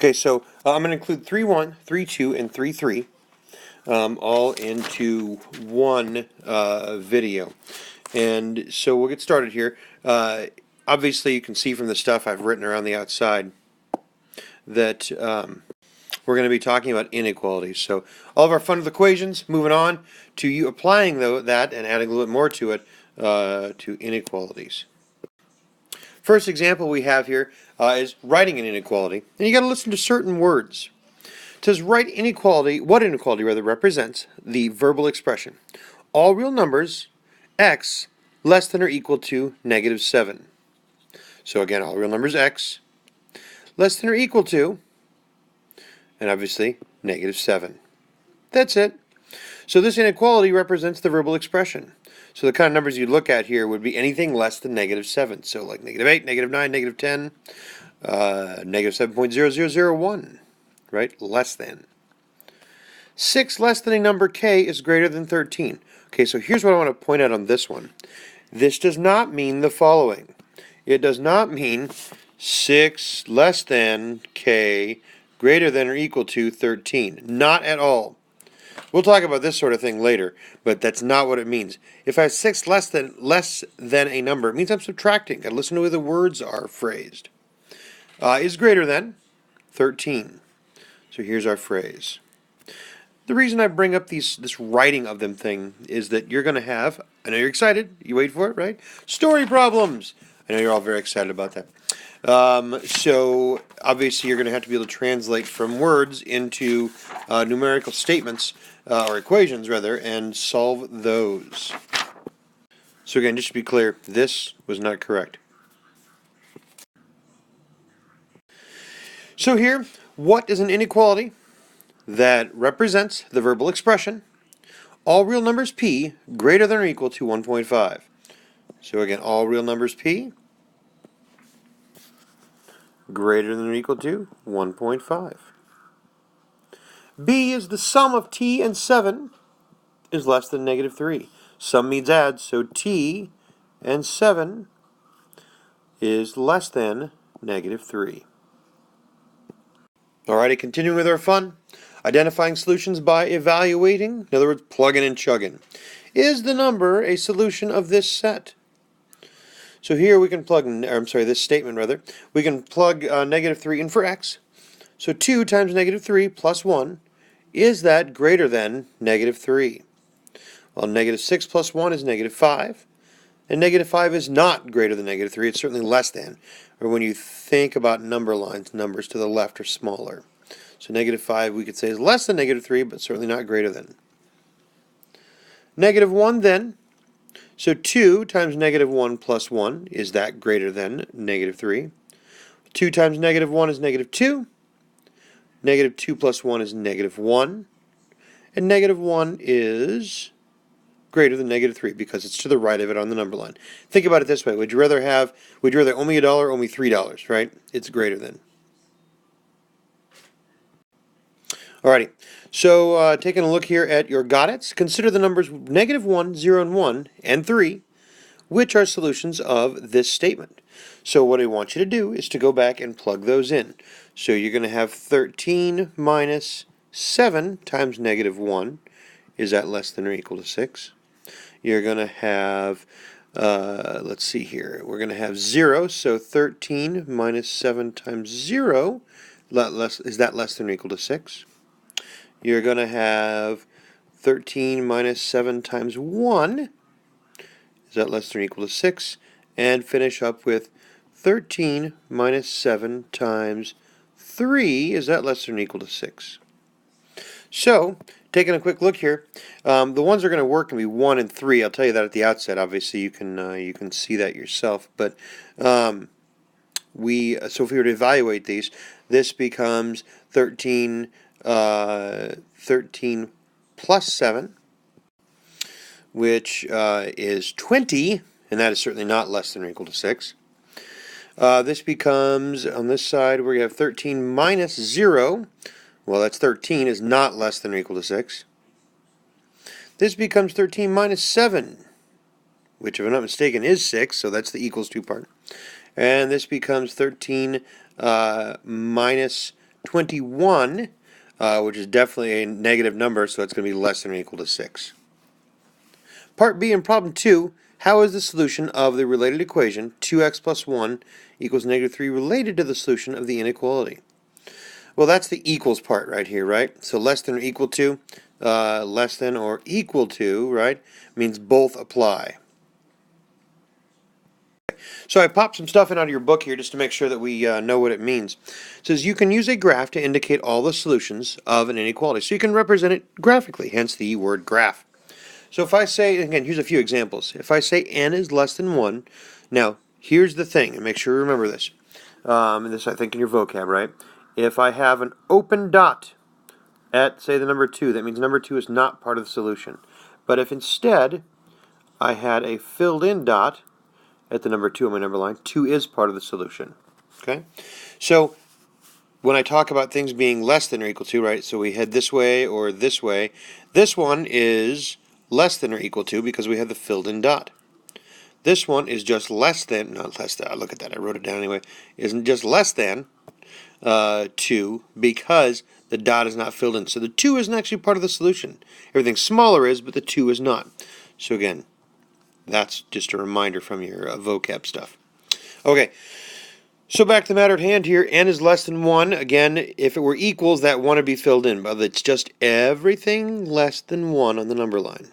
Okay, so I'm going to include 3-1, 3-2, and 3-3 all into one video. And so we'll get started here. Obviously, you can see from the stuff I've written around the outside that we're going to be talking about inequalities. So all of our fun with equations, moving on to you applying that and adding a little bit more to it to inequalities. First example we have here is writing an inequality. And you got to listen to certain words. It says write inequality, what inequality rather represents the verbal expression. All real numbers, x less than or equal to -7. So again, all real numbers x less than or equal to, and obviously, -7. That's it. So this inequality represents the verbal expression. So the kind of numbers you'd look at here would be anything less than -7. So like -8, -9, -10, -7.0001, right? Less than. 6 less than a number k is greater than 13. Okay, so here's what I want to point out on this one. This does not mean the following. It does not mean 6 less than k greater than or equal to 13. Not at all. We'll talk about this sort of thing later, but that's not what it means. If I have 6 less than a number, it means I'm subtracting. I listen to where the words are phrased. Is greater than 13. So here's our phrase. The reason I bring up this writing of them thing is that you're going to have, I know you're excited, you wait for it, right? Story problems. I know you're all very excited about that. So obviously you're going to have to be able to translate from words into numerical statements, or equations rather, and solve those. So again, just to be clear, this was not correct. So here, what is an inequality? That represents the verbal expression, all real numbers p greater than or equal to 1.5. So again, all real numbers p greater than or equal to 1.5. B is the sum of t and 7 is less than -3. Sum means add, so t and 7 is less than -3. Alrighty, continuing with our fun. Identifying solutions by evaluating, in other words, plugging and chugging. Is the number a solution of this set? So here we can plug, this statement rather, we can plug -3 in for x. So 2 times -3 plus 1, is that greater than -3? Well, -6 plus 1 is -5, and -5 is not greater than -3, it's certainly less than. Or when you think about number lines, numbers to the left are smaller. So -5 we could say is less than -3, but certainly not greater than. -1 then. So 2 times -1 plus 1, is that greater than -3? 2 times -1 is -2. -2 plus 1 is -1. And -1 is greater than -3 because it's to the right of it on the number line. Think about it this way. Would you rather owe me $1 or owe me $3, right? It's greater than. Alrighty, so taking a look here at your got it's, consider the numbers -1, 0, and 1, and 3, which are solutions of this statement. So what I want you to do is to go back and plug those in. So you're going to have 13 minus 7 times -1. Is that less than or equal to 6? You're going to have, let's see here, we're going to have 0, so 13 minus 7 times 0, is that less than or equal to 6? You're going to have 13 minus 7 times 1. Is that less than or equal to 6? And finish up with 13 minus 7 times 3. Is that less than or equal to 6? So, taking a quick look here, the ones that are going to work can be 1 and 3. I'll tell you that at the outset. Obviously, you can see that yourself. But so if we were to evaluate these, this becomes 13 plus 7, which is 20, and that is certainly not less than or equal to 6. This becomes, on this side, we have 13 minus 0. Well, that's 13 is not less than or equal to 6. This becomes 13 minus 7, which, if I'm not mistaken, is 6, so that's the equals to part. And this becomes 13 minus 21, which is definitely a negative number, so it's going to be less than or equal to 6. Part B in problem 2, how is the solution of the related equation 2x plus 1 equals negative 3 related to the solution of the inequality? Well, that's the equals part right here, right? So less than or equal to, right, means both apply. So I popped some stuff in out of your book here just to make sure that we know what it means. It says you can use a graph to indicate all the solutions of an inequality. So you can represent it graphically, hence the word graph. So if I say, again, here's a few examples. If I say n is less than 1, now here's the thing, and make sure you remember this. This I think in your vocab, right? If I have an open dot at, say, the number 2, that means number 2 is not part of the solution. But if instead I had a filled in dot at the number 2 on my number line, 2 is part of the solution. Okay? So when I talk about things being less than or equal to, right, so we head this way or this way, this one is less than or equal to because we have the filled in dot. This one is just less than, not less than, look at that, I wrote it down anyway, isn't just less than 2 because the dot is not filled in. So the 2 isn't actually part of the solution. Everything smaller is, but the 2 is not. So again, that's just a reminder from your vocab stuff. Okay, so back to the matter at hand here. N is less than 1. Again, if it were equals, that 1 would be filled in. But it's just everything less than 1 on the number line.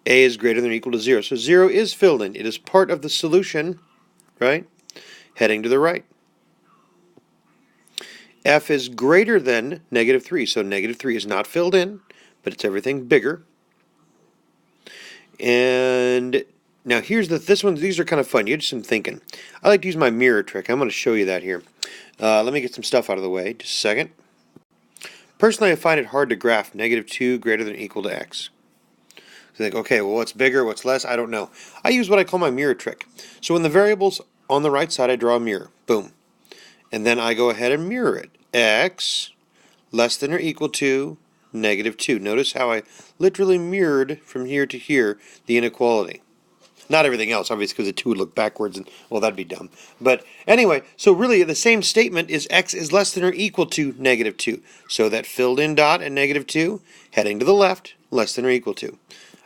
A is greater than or equal to 0. So 0 is filled in. It is part of the solution, right? Heading to the right. F is greater than negative 3. So negative 3 is not filled in, but it's everything bigger. And now here's these are kind of fun. You do some thinking. I like to use my mirror trick. I'm going to show you that here. Let me get some stuff out of the way. Just a second. Personally, I find it hard to graph negative 2 greater than or equal to x. So you think, okay, well, what's bigger, what's less? I don't know. I use what I call my mirror trick. So when the variable's on the right side, I draw a mirror. Boom. And then I go ahead and mirror it. X less than or equal to negative 2. Notice how I literally mirrored from here to here the inequality. Not everything else, obviously, because the 2 would look backwards, and, well, that'd be dumb. But anyway, so really the same statement is x is less than or equal to negative 2. So that filled in dot at negative 2, heading to the left, less than or equal to.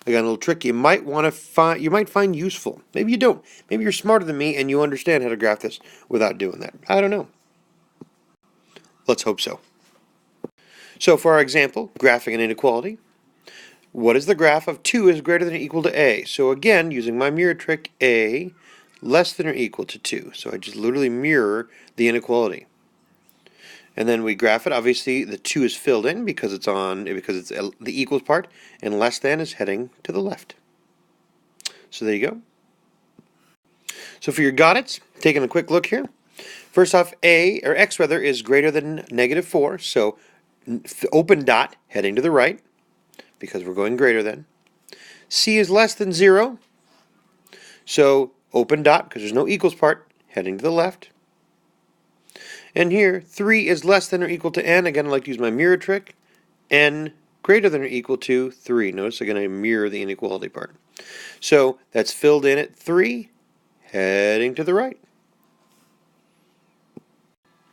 Again, a little trick you might find useful. Maybe you don't. Maybe you're smarter than me and you understand how to graph this without doing that. I don't know. Let's hope so. So for our example, graphing an inequality, what is the graph of 2 is greater than or equal to a? So again, using my mirror trick, a less than or equal to 2. So I just literally mirror the inequality. And then we graph it. Obviously, the 2 is filled in because it's the equals part, and less than is heading to the left. So there you go. So for your got it's, taking a quick look here. First off, x is greater than negative 4. So open dot heading to the right because we're going greater than. C is less than 0. So open dot because there's no equals part heading to the left. And here, 3 is less than or equal to n. Again, I like to use my mirror trick. N greater than or equal to 3. Notice again I mirror the inequality part. So that's filled in at 3, heading to the right.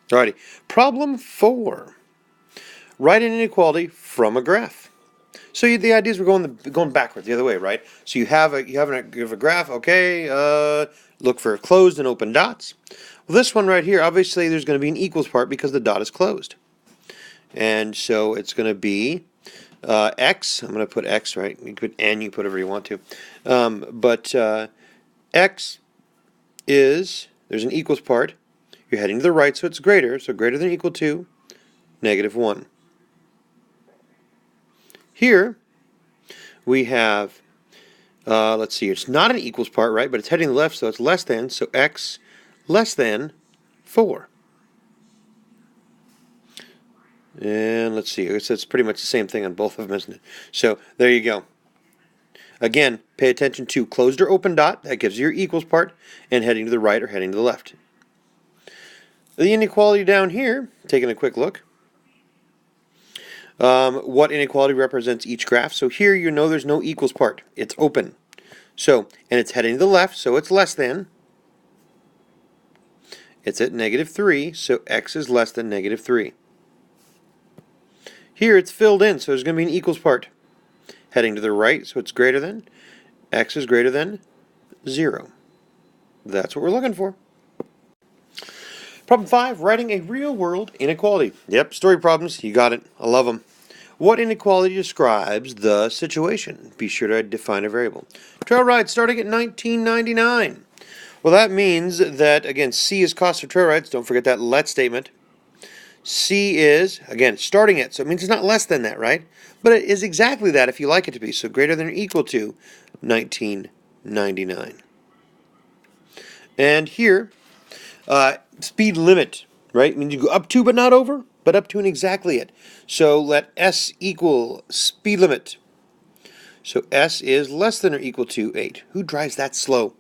Alrighty, problem 4. Write an inequality from a graph. So the idea is we're going backwards, the other way, right? So you have a graph. Okay, look for closed and open dots. Well, this one right here, obviously, there's going to be an equals part because the dot is closed, and so it's going to be x. I'm going to put x, right? You can put n. You can put whatever you want to, but x is there's an equals part. You're heading to the right, so it's greater. So greater than or equal to negative 1. Here we have, let's see, it's not an equals part, right? But it's heading to the left, so it's less than, so x less than 4. And let's see, it's pretty much the same thing on both of them, isn't it? So there you go. Again, pay attention to closed or open dot, that gives you your equals part, and heading to the right or heading to the left. The inequality down here, taking a quick look. What inequality represents each graph. So here you know there's no equals part. It's open. So, and it's heading to the left, so it's less than. it's at negative 3, so x is less than negative 3. Here it's filled in, so there's going to be an equals part. Heading to the right, so it's greater than. X is greater than 0. That's what we're looking for. Problem 5, writing a real-world inequality. Yep, story problems, you got it. I love them. What inequality describes the situation? Be sure to define a variable. Trail ride starting at $19.99. Well, that means that, again, C is cost of trail rides. Don't forget that let statement. C is, again, starting at, so it means it's not less than that, right? But it is exactly that if you like it to be, so greater than or equal to $19.99. And here, speed limit, right? Means you go up to but not over, but up to and exactly it. So let S equal speed limit. So S is less than or equal to 8. Who drives that slow?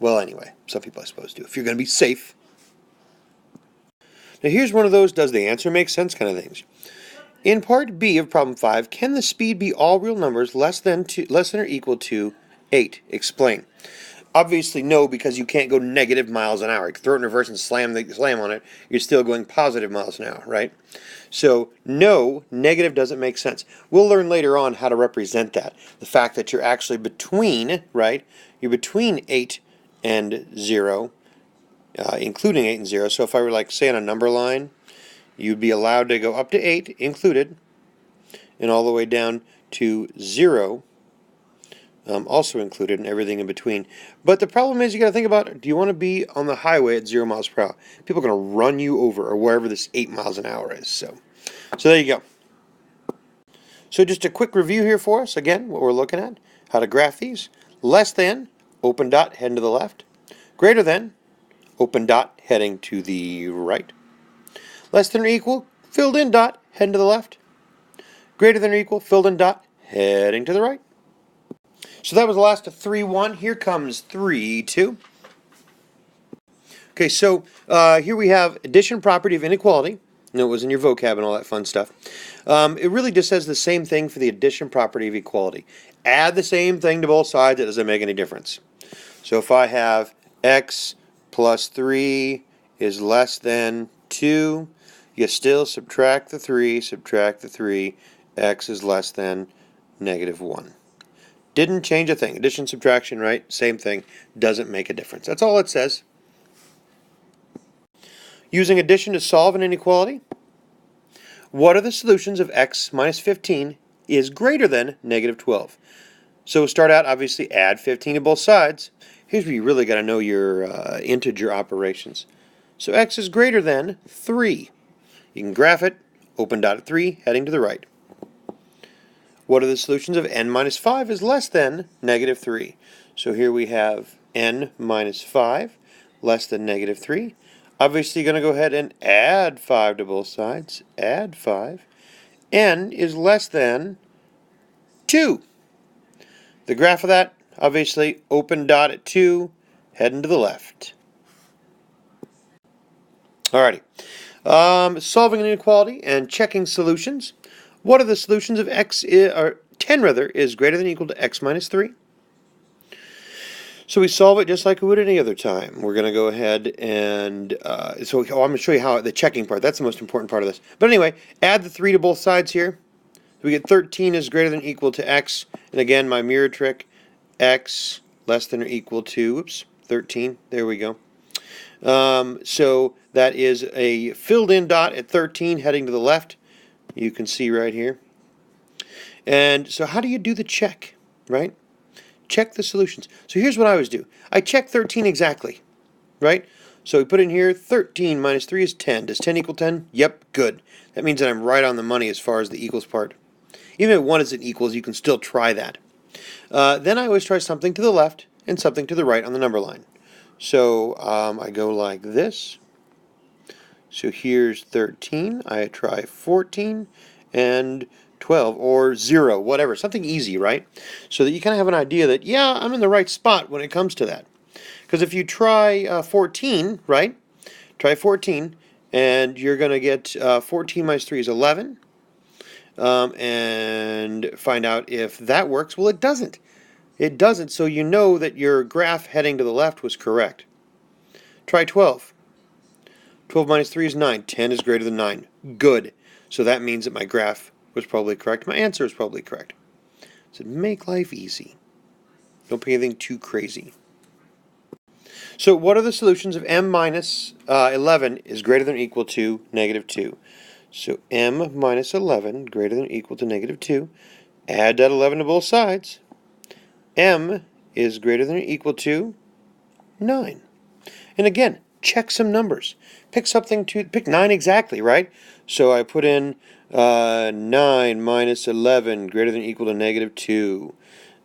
Well, anyway, some people I suppose do, if you're going to be safe. Now here's one of those does the answer make sense kind of things. In part B of problem 5, can the speed be all real numbers less than or equal to 8? Explain. Obviously no, because you can't go negative miles an hour. You can throw it in reverse and slam on it. You're still going positive miles an hour, right? So no, negative doesn't make sense. We'll learn later on how to represent that. The fact that you're actually between, right? You're between 8 and 0, including 8 and 0. So if I were like, say, on a number line, you'd be allowed to go up to 8, included, and all the way down to 0, also included, and everything in between. But the problem is you got to think about, do you want to be on the highway at 0 miles per hour? People are going to run you over, or wherever this 8 miles an hour is. So there you go. So just a quick review here for us. Again, what we're looking at, how to graph these. Less than, open dot, heading to the left. Greater than, open dot, heading to the right. Less than or equal, filled in dot, heading to the left. Greater than or equal, filled in dot, heading to the right. So that was the last of 3-1. Here comes 3-2. Okay, so here we have addition property of inequality. No, it was in your vocab and all that fun stuff. It really just says the same thing for the addition property of equality. Add the same thing to both sides, it doesn't make any difference. So if I have x plus 3 is less than 2, you still subtract the 3, x is less than negative 1. Didn't change a thing. Addition, subtraction, right? Same thing. Doesn't make a difference. That's all it says. Using addition to solve an inequality. What are the solutions of x minus 15 is greater than negative 12? So we'll start out, obviously, add 15 to both sides. Here's where you really got to know your integer operations. So x is greater than 3. You can graph it. Open dot at 3, heading to the right. What are the solutions of n minus 5 is less than negative 3? So here we have n minus 5 less than negative 3. Obviously, you're going to go ahead and add 5 to both sides. Add 5. N is less than 2. The graph of that, obviously, open dot at 2, heading to the left. Alrighty. Solving an inequality and checking solutions. What are the solutions of x, or 10 rather, is greater than or equal to x minus 3? So we solve it just like we would any other time. We're going to go ahead and, I'm going to show you how the checking part, that's the most important part of this. But anyway, add the 3 to both sides here. We get 13 is greater than or equal to x. And again, my mirror trick, x less than or equal to, 13. There we go. So that is a filled in dot at 13 heading to the left. You can see right here. And so how do you do the check, right? Check the solutions. So here's what I always do. I check 13 exactly, right? So we put in here 13 minus 3 is 10. Does 10 equal 10? Yep, good. That means that I'm right on the money as far as the equals part. Even if 1 isn't equals, you can still try that. Then I always try something to the left and something to the right on the number line. So I go like this. So here's 13. I try 14 and 12 or 0, whatever. Something easy, right? So that you kind of have an idea that, yeah, I'm in the right spot when it comes to that. Because if you try 14, right? Try 14, and you're going to get 14 minus 3 is 11. And find out if that works. Well, it doesn't. It doesn't, so you know that your graph heading to the left was correct. Try 12. 12 minus 3 is 9. 10 is greater than 9. Good. So that means that my graph was probably correct. My answer is probably correct. So make life easy. Don't pick anything too crazy. So what are the solutions of m minus 11 is greater than or equal to negative 2? So m minus 11 greater than or equal to negative 2. Add that 11 to both sides. M is greater than or equal to 9. And again, check some numbers. Pick 9 exactly, right? So I put in 9 minus 11 greater than or equal to negative 2.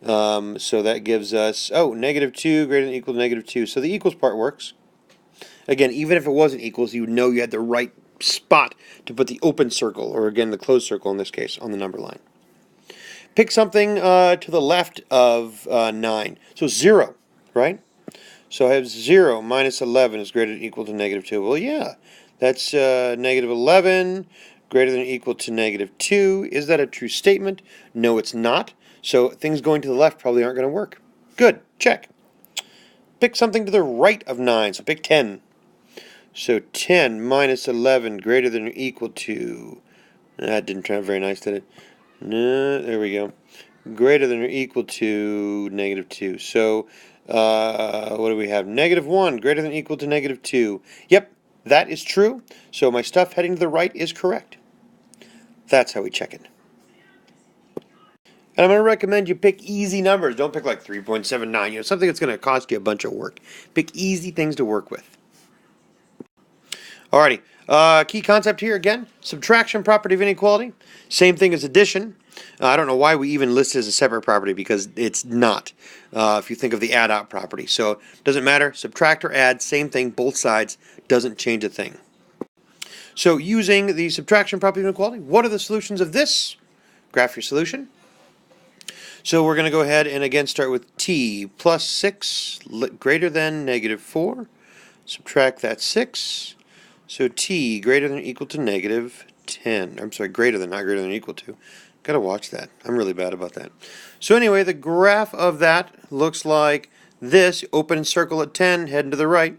So that gives us, negative 2 greater than or equal to negative 2. So the equals part works. Again, even if it wasn't equals, you would know you had the right spot to put the open circle, or again, the closed circle in this case, on the number line. Pick something to the left of 9. So 0, right? So I have 0 minus 11 is greater than or equal to negative 2. Well, yeah, that's negative 11 greater than or equal to negative 2. Is that a true statement? No, it's not. So things going to the left probably aren't going to work. Good, check. Pick something to the right of 9, so pick 10. So 10 minus 11 greater than or equal to, that didn't turn out very nice, did it? No, there we go. Greater than or equal to negative 2. So what do we have? Negative 1 greater than or equal to negative 2. Yep, that is true. So my stuff heading to the right is correct. That's how we check it. And I'm going to recommend you pick easy numbers. Don't pick like 3.79, something that's going to cost you a bunch of work. Pick easy things to work with. Alrighty, key concept here again, subtraction property of inequality. Same thing as addition. I don't know why we even list it as a separate property because it's not, if you think of the add out property. So it doesn't matter, subtract or add, same thing, both sides, doesn't change a thing. So using the subtraction property of inequality, what are the solutions of this? Graph your solution. So we're going to go ahead and again start with t plus 6 greater than negative 4. Subtract that 6. So t greater than or equal to negative 10. I'm sorry, greater than, not greater than or equal to. Gotta watch that. I'm really bad about that. So anyway, the graph of that looks like this. Open circle at 10, heading to the right.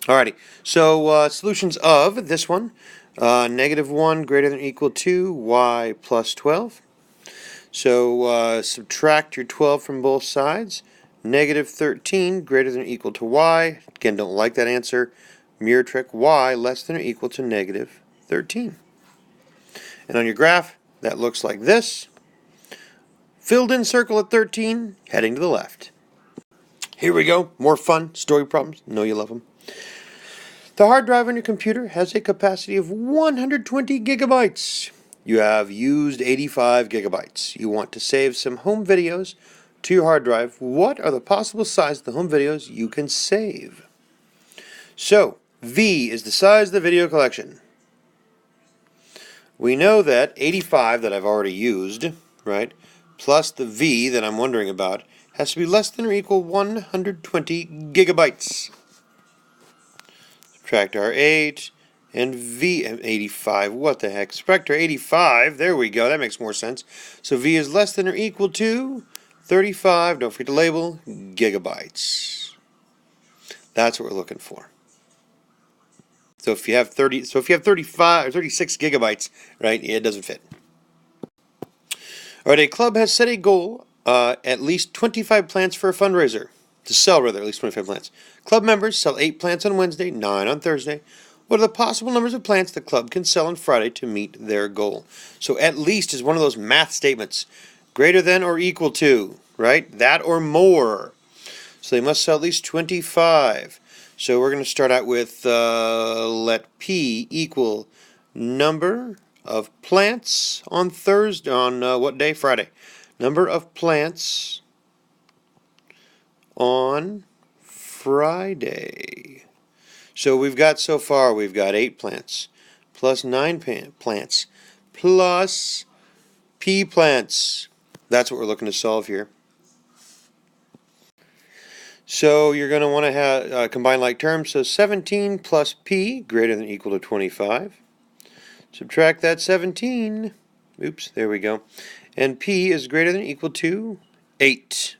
Alrighty, so solutions of this one. Negative 1 greater than or equal to y plus 12. So subtract your 12 from both sides. Negative 13 greater than or equal to y. Again, don't like that answer. Mirror trick, y less than or equal to negative 13. And on your graph, that looks like this. Filled in circle at 13, heading to the left. Here we go, more fun, story problems. Know you love them. The hard drive on your computer has a capacity of 120 gigabytes. You have used 85 gigabytes. You want to save some home videos to your hard drive. What are the possible sizes of the home videos you can save? So, V is the size of the video collection. We know that 85 that I've already used, right, plus the V that I'm wondering about, has to be less than or equal 120 gigabytes. Subtract our 8 and V 85. What the heck? Subtract our 85. There we go. That makes more sense. So V is less than or equal to 35. Don't forget to label gigabytes. That's what we're looking for. So if you have 35 or 36 gigabytes, right, it doesn't fit. All right, a club has set a goal at least 25 plants for a fundraiser. To sell, rather, at least 25 plants. Club members sell 8 plants on Wednesday, 9 on Thursday. What are the possible numbers of plants the club can sell on Friday to meet their goal? So at least is one of those math statements. Greater than or equal to, right? That or more. So they must sell at least 25. So we're going to start out with let P equal number of plants on Thursday, on what day? Friday. Number of plants on Friday. So we've got so far, we've got 8 plants, plus 9 plants, plus P plants. That's what we're looking to solve here. So you're going to want to have combine like terms. So 17 plus P greater than or equal to 25. Subtract that 17. Oops, there we go. And P is greater than or equal to 8.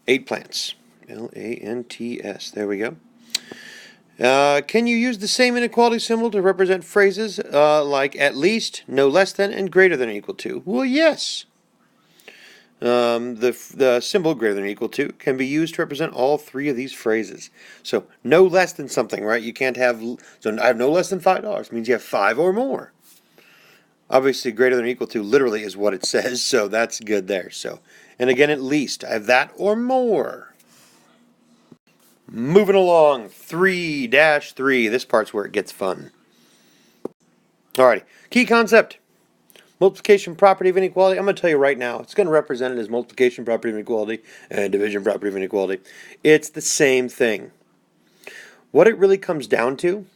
8 plants. L-A-N-T-S. There we go. Can you use the same inequality symbol to represent phrases like at least, no less than, and greater than or equal to? Well, yes. The symbol greater than or equal to can be used to represent all three of these phrases. So no less than something, right? You can't have, so I have no less than $5. Means you have 5 or more. Obviously, greater than or equal to literally is what it says, so that's good there. So, and again, at least, I have that or more. Moving along, 3-3. This part's where it gets fun. Alrighty, key concept. Multiplication property of inequality. I'm going to tell you right now, it's going to represent it as multiplication property of inequality and division property of inequality. It's the same thing. What it really comes down to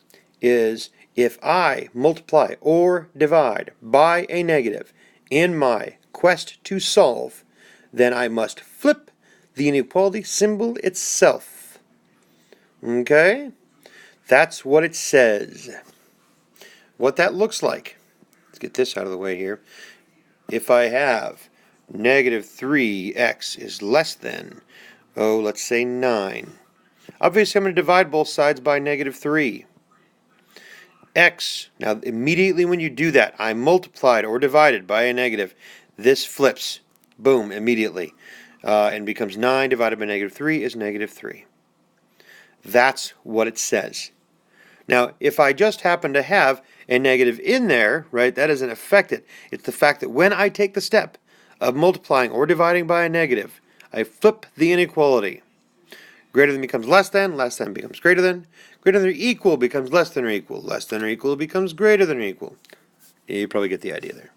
is if I multiply or divide by a negative in my quest to solve, then I must flip the inequality symbol itself. Okay? That's what it says. What that looks like. Let's get this out of the way here. If I have negative 3x is less than, let's say 9. Obviously, I'm going to divide both sides by negative 3. X, now immediately when you do that, I multiplied or divided by a negative. This flips, boom, immediately, and becomes 9 divided by negative 3 is negative 3. That's what it says. Now, if I just happen to have a negative in there, right, that doesn't affect it. It's the fact that when I take the step of multiplying or dividing by a negative, I flip the inequality. Greater than becomes less than becomes greater than or equal becomes less than or equal becomes greater than or equal. You probably get the idea there.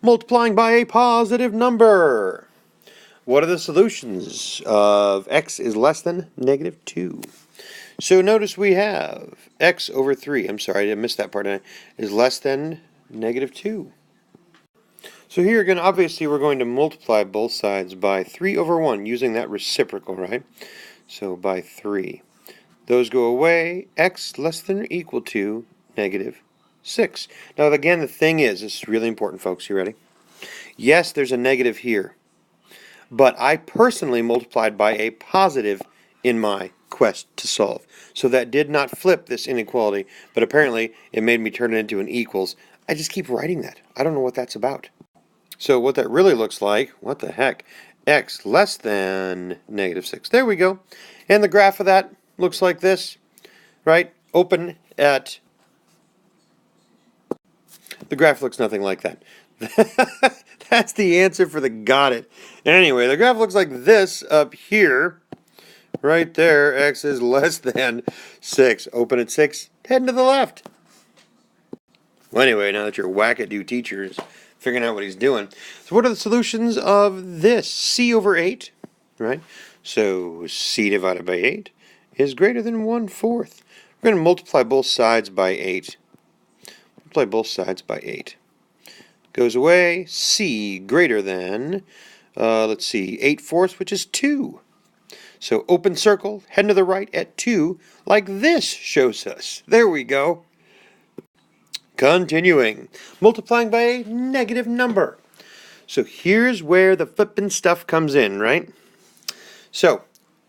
Multiplying by a positive number. What are the solutions of x is less than negative 2? So notice we have x over 3, I'm sorry, I missed that part, is less than negative 2. So here again, obviously we're going to multiply both sides by 3 over 1 using that reciprocal, right? So by 3. Those go away, x less than or equal to negative 6. Now again, the thing is, this is really important, folks, you ready? Yes, there's a negative here, but I personally multiplied by a positive in my quest to solve. So that did not flip this inequality, but apparently it made me turn it into an equals. I just keep writing that. I don't know what that's about. So what that really looks like, what the heck, x less than negative 6. There we go. And the graph of that looks like this, right? Open at, the graph looks nothing like that. That's the answer for the got it. Anyway, the graph looks like this up here. Right there, x is less than 6. Open at 6, heading to the left. Well, anyway, now that your wackadoo teacher is figuring out what he's doing. So what are the solutions of this? C over 8, right? So c divided by 8 is greater than 1/4. We're going to multiply both sides by 8. Multiply both sides by 8. Goes away, c greater than, let's see, 8/4, which is 2. So open circle, heading to the right at 2, like this shows us. There we go. Continuing. Multiplying by a negative number. So here's where the flippin' stuff comes in, right? So,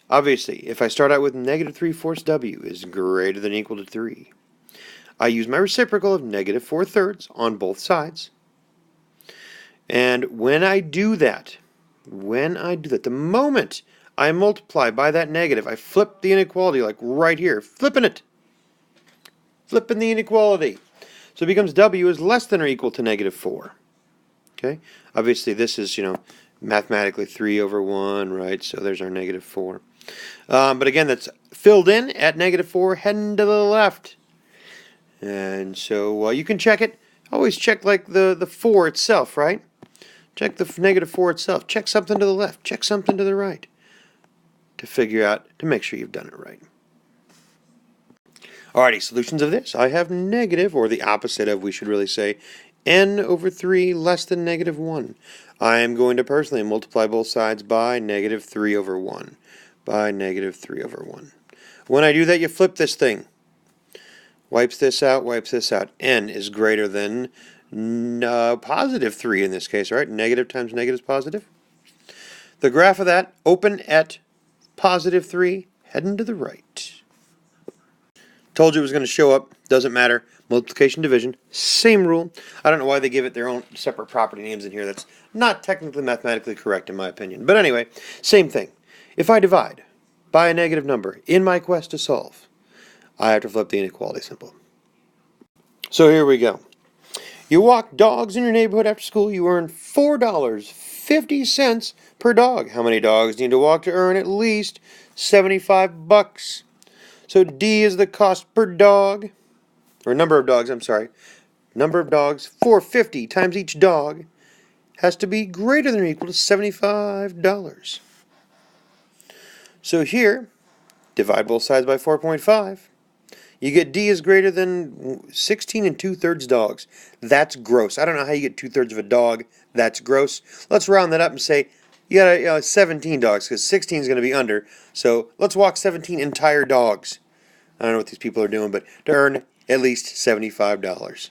obviously, if I start out with negative 3/4 w is greater than or equal to 3, I use my reciprocal of negative 4/3 on both sides. And when I do that, the moment I multiply by that negative, I flip the inequality like right here, flipping it. Flipping the inequality. So it becomes w is less than or equal to negative 4. Okay? Obviously this is, mathematically 3 over 1, right? So there's our negative 4. But again, that's filled in at negative 4, heading to the left. And so you can check it. Always check like the 4 itself, right? Check the negative 4 itself. Check something to the left. Check something to the right. To figure out, to make sure you've done it right. Alrighty, solutions of this. I have negative, or the opposite of, we should really say, n over 3 less than negative 1. I am going to personally multiply both sides by negative 3 over 1. By negative 3 over 1. When I do that, you flip this thing. Wipes this out, wipes this out. N is greater than positive 3 in this case, right? Negative times negative is positive. The graph of that, open at positive 3 heading to the right. Told you it was going to show up. Doesn't matter. Multiplication, division, same rule. I don't know why they give it their own separate property names in here. That's not technically mathematically correct in my opinion. But anyway, same thing. If I divide by a negative number in my quest to solve, I have to flip the inequality symbol. So here we go. You walk dogs in your neighborhood after school, you earn $4.50 per dog. How many dogs do you need to walk to earn at least 75 bucks? So D is the cost per dog, or number of dogs, I'm sorry. Number of dogs, $4.50 times each dog has to be greater than or equal to $75. So here, divide both sides by 4.5. You get D is greater than 16 2/3 dogs. That's gross. I don't know how you get 2/3 of a dog. That's gross. Let's round that up and say you got 17 dogs, because 16 is going to be under. So let's walk 17 entire dogs. I don't know what these people are doing, but to earn at least $75.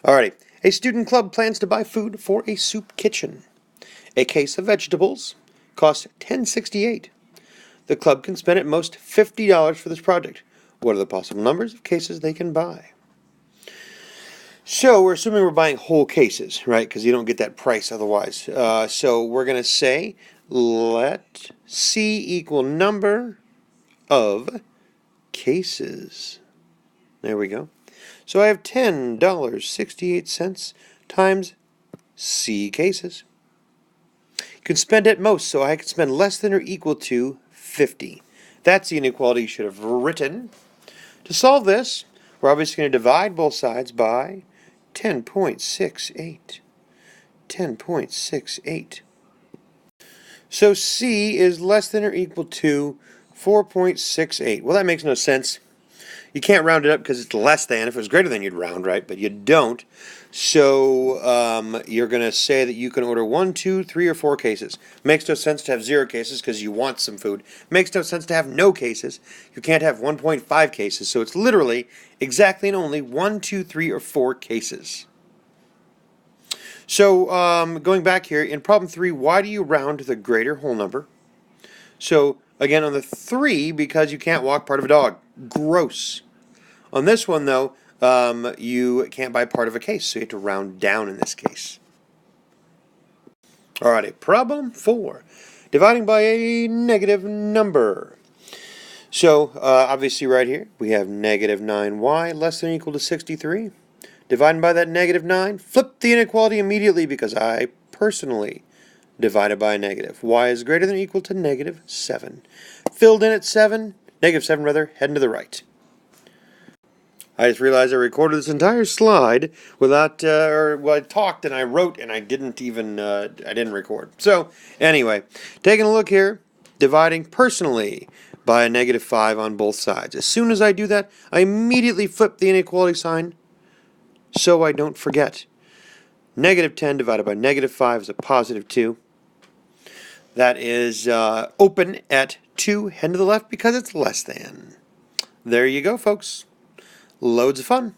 Alrighty. A student club plans to buy food for a soup kitchen. A case of vegetables costs $10.68. The club can spend at most $50 for this project. What are the possible numbers of cases they can buy? So we're assuming we're buying whole cases, right? Because you don't get that price otherwise. So we're going to say let C equal number of cases. There we go. So I have $10.68 times C cases. You can spend at most, so I can spend less than or equal to 50. That's the inequality you should have written. To solve this, we're obviously going to divide both sides by 10.68. 10.68. So C is less than or equal to 4.68. Well, that makes no sense. You can't round it up because it's less than. If it was greater than, you'd round, right? But you don't. So you're going to say that you can order 1, 2, 3, or 4 cases. Makes no sense to have 0 cases because you want some food. Makes no sense to have no cases. You can't have 1.5 cases. So it's literally exactly and only 1, 2, 3, or 4 cases. So going back here, in problem 3, why do you round to the greater whole number? So again, on the 3, because you can't walk part of a dog. Gross. On this one, though, you can't buy part of a case, so you have to round down in this case. Alrighty, problem 4. Dividing by a negative number. So, obviously right here, we have negative 9y less than or equal to 63. Dividing by that negative 9, flip the inequality immediately because I personally divided by a negative. Y is greater than or equal to negative 7. Filled in at 7, negative 7 rather, heading to the right. I just realized I recorded this entire slide without, I talked and I wrote and I didn't even, I didn't record. So, anyway, taking a look here, dividing personally by a negative 5 on both sides. As soon as I do that, I immediately flip the inequality sign so I don't forget. Negative 10 divided by negative 5 is a positive 2. That is open at 2, head to the left because it's less than. There you go, folks. Loads of fun.